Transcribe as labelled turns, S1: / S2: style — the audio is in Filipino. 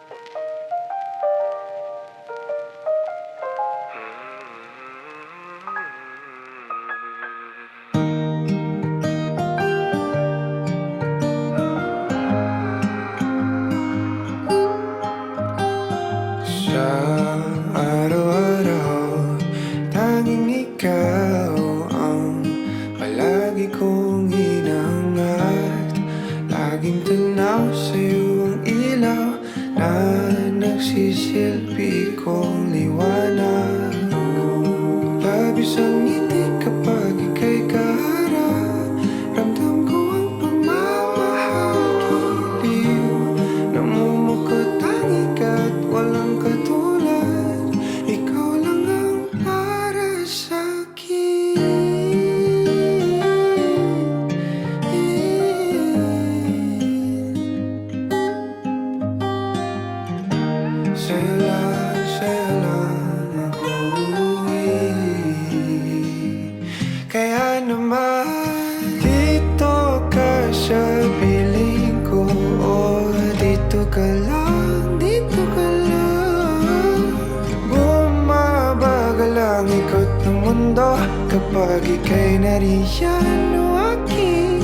S1: Sa araw-araw, tanging ikaw ang palagi kong hinahangad. Laging tanaw sa'yo ang ilaw na nagsisilbi kong liwanag. Labis ang ngiti kapag ika'y kaharap. Ramdam ko ang pagmamahal, giliw. Namumukot tanging ka't walang katulad. Ikaw lang ang para sa'kin. Sa'yo lang ako uuwi. Kaya naman, dito ka sa piling ko. O dito ka lang, dito ka lang. Bumabagal ang ikot ng mundo kapag ika'y nariyan o aking